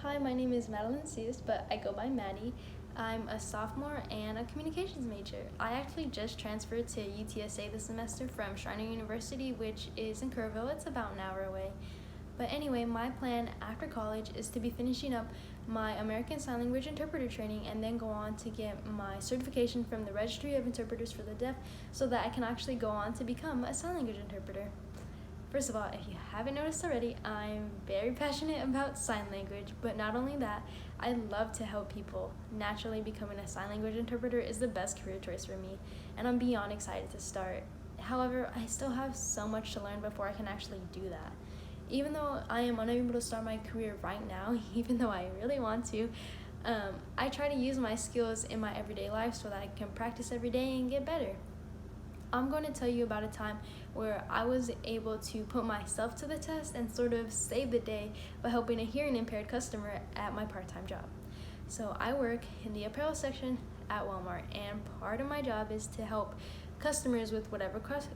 Hi, my name is Madeline Seus, but I go by Maddie. I'm a sophomore and a communications major. I actually just transferred to UTSA this semester from Schreiner University, which is in Kerrville. It's about an hour away. But anyway, my plan after college is to be finishing up my American Sign Language interpreter training and then go on to get my certification from the Registry of Interpreters for the Deaf so that I can actually go on to become a sign language interpreter. First of all, if you haven't noticed already, I'm very passionate about sign language, but not only that, I love to help people. Naturally, becoming a sign language interpreter is the best career choice for me, and I'm beyond excited to start. However, I still have so much to learn before I can actually do that. Even though I am unable to start my career right now, even though I really want to, I try to use my skills in my everyday life so that I can practice every day and get better. I'm going to tell you about a time where I was able to put myself to the test and sort of save the day by helping a hearing impaired customer at my part-time job. So I work in the apparel section at Walmart, and part of my job is to help customers with whatever questions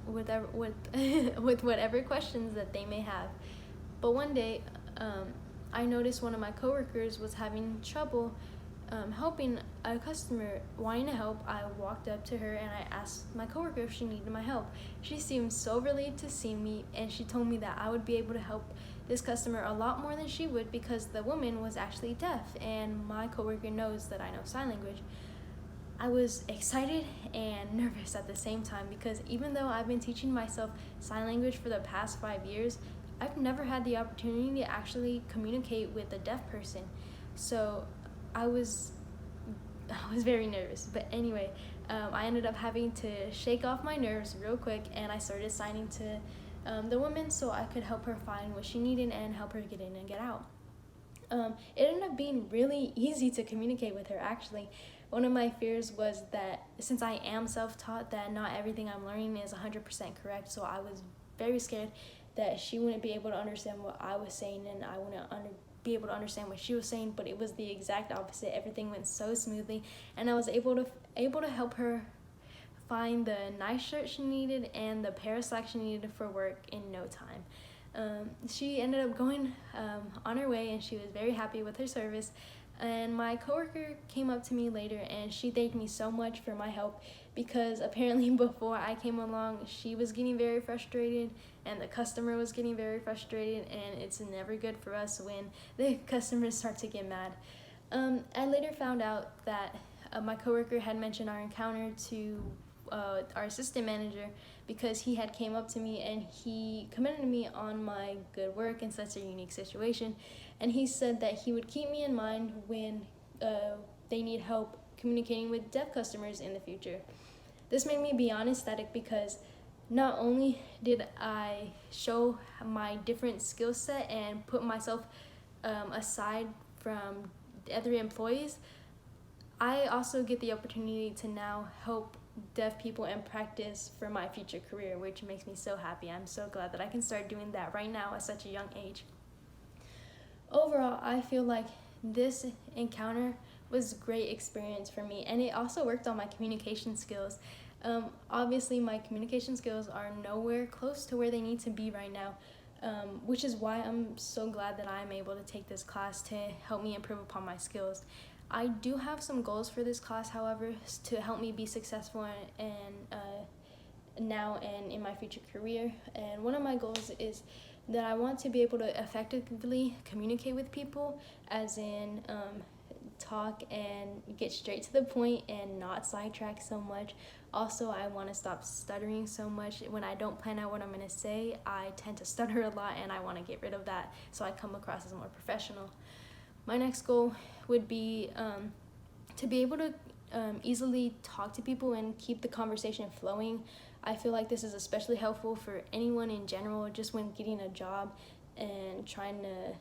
that they may have. But one day, I noticed one of my coworkers was having trouble helping a customer wanting to help. I walked up to her and I asked my coworker if she needed my help. She seemed so relieved to see me, and she told me that I would be able to help this customer a lot more than she would because the woman was actually deaf and my coworker knows that I know sign language. I was excited and nervous at the same time because even though I've been teaching myself sign language for the past 5 years, I've never had the opportunity to actually communicate with a deaf person. So I was very nervous, but anyway, I ended up having to shake off my nerves real quick, and I started signing to the woman so I could help her find what she needed and help her get in and get out. It ended up being really easy to communicate with her, actually. One of my fears was that since I am self-taught, that not everything I'm learning is 100% correct, so I was very scared that she wouldn't be able to understand what I was saying and I wouldn't be able to understand what she was saying, but it was the exact opposite. Everything went so smoothly, and I was able to help her find the nice shirt she needed and the pair of slacks she needed for work in no time. She ended up going on her way, and she was very happy with her service. And my coworker came up to me later and she thanked me so much for my help because apparently before I came along, she was getting very frustrated and the customer was getting very frustrated, and it's never good for us when the customers start to get mad. I later found out that my coworker had mentioned our encounter to our assistant manager because he had came up to me and he commended me on my good work in such a unique situation, and he said that he would keep me in mind when they need help communicating with deaf customers in the future. This made me beyond ecstatic because not only did I show my different skill set and put myself aside from the other employees, I also get the opportunity to now help deaf people and practice for my future career, which makes me so happy. I'm so glad that I can start doing that right now at such a young age. Overall, I feel like this encounter was a great experience for me, and it also worked on my communication skills. Obviously, my communication skills are nowhere close to where they need to be right now, which is why I'm so glad that I'm able to take this class to help me improve upon my skills. I do have some goals for this class, however, to help me be successful now and in my future career. And one of my goals is that I want to be able to effectively communicate with people, as in talk and get straight to the point and not sidetrack so much. Also, I want to stop stuttering so much. When I don't plan out what I'm going to say, I tend to stutter a lot, and I want to get rid of that so I come across as more professional. My next goal would be to be able to easily talk to people and keep the conversation flowing. I feel like this is especially helpful for anyone in general, just when getting a job and trying to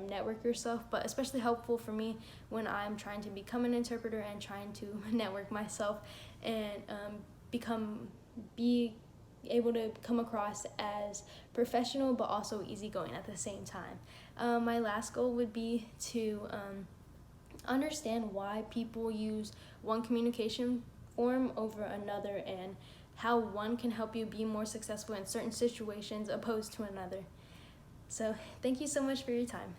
network yourself, but especially helpful for me when I'm trying to become an interpreter and trying to network myself and be able to come across as professional but also easygoing at the same time. My last goal would be to understand why people use one communication form over another and how one can help you be more successful in certain situations opposed to another. So thank you so much for your time.